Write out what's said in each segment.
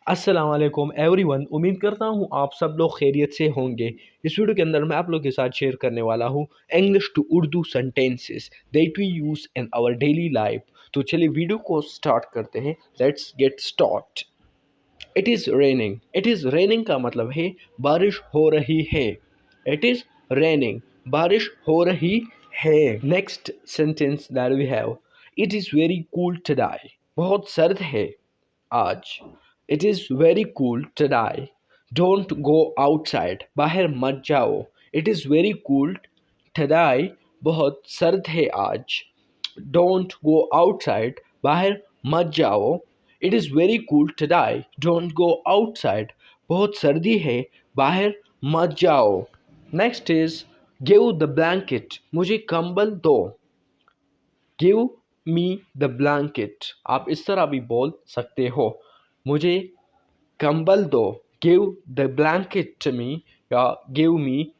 अस्सलाम वालेकुम एवरीवन। उम्मीद करता हूँ आप सब लोग खैरियत से होंगे। इस वीडियो के अंदर मैं आप लोगों के साथ शेयर करने वाला हूँ English to Urdu sentences that we use in our daily life. तो चलिए वीडियो को स्टार्ट करते हैं। Let's get start. It is raining. It is raining का मतलब है बारिश हो रही है। इट इज़ रेनिंग, बारिश हो रही है। Next sentence that we have, it is very cool today. बहुत सर्द है आज। It is very cool today. Don't go outside. बाहर मत जाओ। It is very cool today. बहुत सर्द है आज। Don't go outside. बाहर मत जाओ। It is very cool today. Don't go outside. बहुत सर्दी है, बाहर मत जाओ। Next is give the blanket. मुझे कंबल दो। Give me the blanket. आप इस तरह भी बोल सकते हो, मुझे कंबल दो। Give the blanket to me, या गिव मी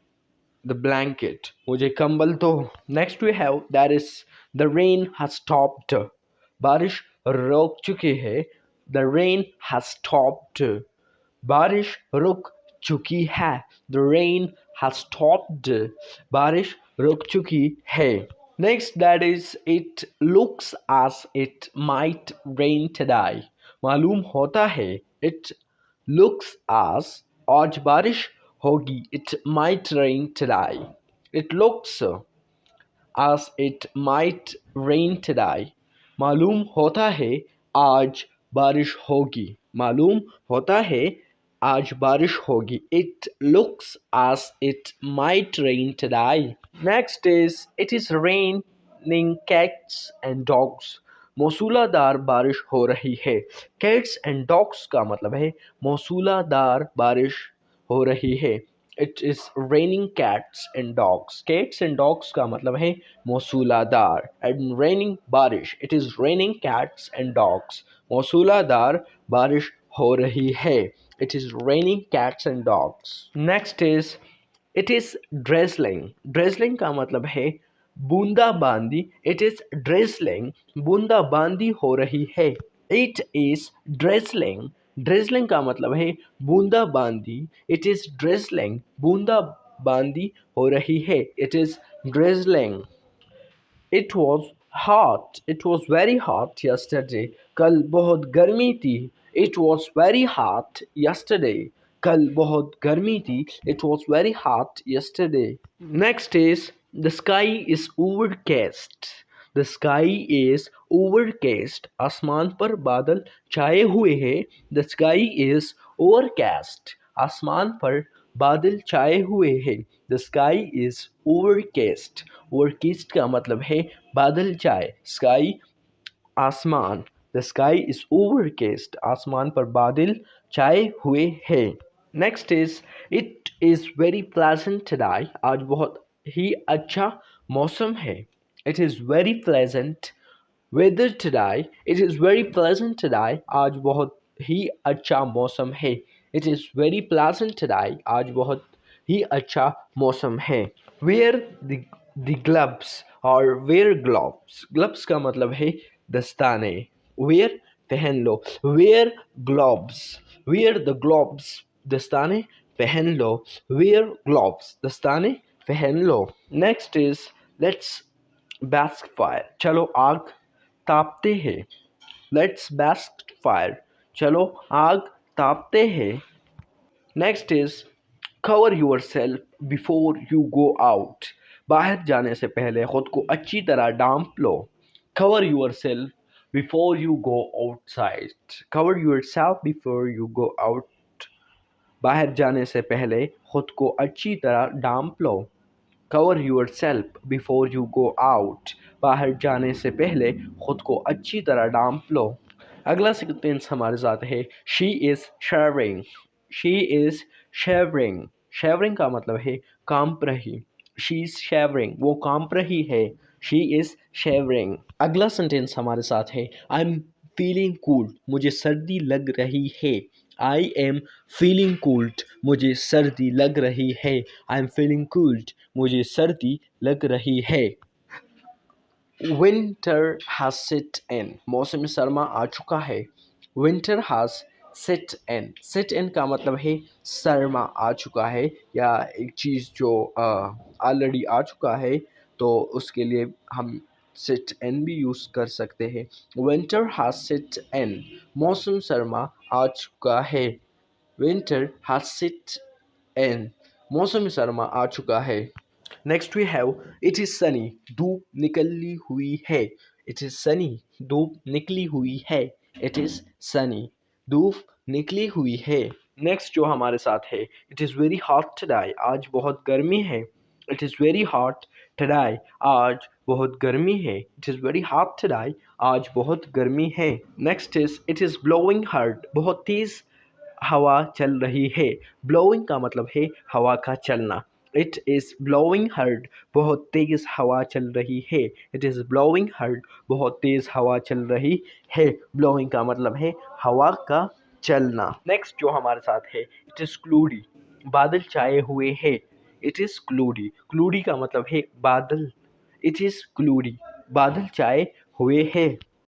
द ब्लैंकेट। मुझे कंबल दो। Next we have that is the rain has stopped. बारिश रुक चुकी है। The rain has stopped. बारिश रुक चुकी है। The rain has stopped. बारिश रुक चुकी है। Next that is it looks as it might rain today. मालूम होता है। इट लुक्स as आज बारिश होगी। It might rain today. It looks as it might rain today. मालूम होता है आज बारिश होगी। मालूम होता है आज बारिश होगी। It looks as it might rain today. Next is it is raining cats and dogs. मौसूलाधार बारिश हो रही है। कैट्स एंड डॉग्स का मतलब है मौसूलाधार बारिश हो रही है। It is raining cats and dogs. Cats and dogs का मतलब है मौसूलाधार एंड रेनिंग बारिश। It is raining cats and dogs. मौसूलाधार बारिश हो रही है। It is raining cats and dogs. Next is it is drizzling. Drizzling का मतलब है बूंदाबांदी। It is drizzling. बूंदाबांदी हो रही है। It is drizzling. ड्रेसलिंग का मतलब है बूंदाबांदी। It is drizzling. बूंदाबांदी हो रही है। It is drizzling. It was hot. It was very hot yesterday. कल बहुत गर्मी थी। It was very hot yesterday. कल बहुत गर्मी थी। It was very hot yesterday. Next is the sky is overcast. The sky is overcast. आसमान पर बादल छाए हुए हैं। The sky is overcast. आसमान पर बादल छाए हुए हैं। The sky is overcast. Overcast का मतलब है बादल छाए। स्काई आसमान। The sky is overcast. आसमान पर बादल छाए हुए हैं। Next is it is very pleasant today. आज बहुत ही अच्छा मौसम है। It is very pleasant weather today. It is very pleasant today. आज बहुत ही अच्छा मौसम है। It is very pleasant today. आज बहुत ही अच्छा मौसम है। वेयर द ग्लव्स और वेयर ग्लव्स। ग्लव्स का मतलब है दस्ताने। वेयर पहन लो। Wear gloves. Wear the gloves. दस्ताने पहन लो। Wear gloves. दस्ताने पहन लो। Next is let's bask fire. चलो आग तापते हैं। Let's bask fire. चलो आग तापते हैं। Next is cover yourself before you go out. बाहर जाने से पहले खुद को अच्छी तरह ढांप लो। Cover yourself before you go outside. Cover yourself before you go out. बाहर जाने से पहले खुद को अच्छी तरह ढांप लो। Cover yourself before you go out. बाहर जाने से पहले खुद को अच्छी तरह ढांप लो। अगला सेंटेंस हमारे साथ है she is shivering. She is shivering. Shivering का मतलब है कांप रही। She is shivering. वो कांप रही है। She is shivering. अगला सेंटेंस हमारे साथ है आई एम फीलिंग कूल्ड। मुझे सर्दी लग रही है। I am feeling cooled. मुझे सर्दी लग रही है। I am feeling cooled. मुझे सर्दी लग रही है। विंटर हैज सेट इन। मौसम सरमा आ चुका है। विंटर हैज सिट इन का मतलब है सरमा आ चुका है या एक चीज़ जो ऑलरेडी आ चुका है, तो उसके लिए हम सिट इन भी यूज़ कर सकते हैं। विंटर हैज सिट इन, मौसम सरमा आ चुका है। विंटर हैज सिट इन, मौसम सरमा आ चुका है। Next we have it is sunny, धूप निकली हुई है। इट इज़ सनी, धूप निकली हुई है। इट इज़ सनी, धूप निकली हुई है। नेक्स्ट जो हमारे साथ है, it is very hot today, आज बहुत गर्मी है। It is very hot today, आज बहुत गर्मी है। It is very hot today, आज बहुत गर्मी है। Next is it is blowing hard, बहुत तेज़ हवा चल रही है। ब्लोइंग का मतलब है हवा का चलना। इट इज़ ब्लोइंग हार्ड, बहुत तेज़ हवा चल रही है। इट इज़ ब्लोइंग हार्ड, बहुत तेज़ हवा चल रही है। ब्लोइंग का मतलब है हवा का चलना। नेक्स्ट जो हमारे साथ है, इट इज़ क्लूडी, बादल छाए हुए हैं। इट इज़ क्लूडी, क्लूडी का मतलब है बादल। इट इज़ क्लूडी, बादल छाए हुए हैं।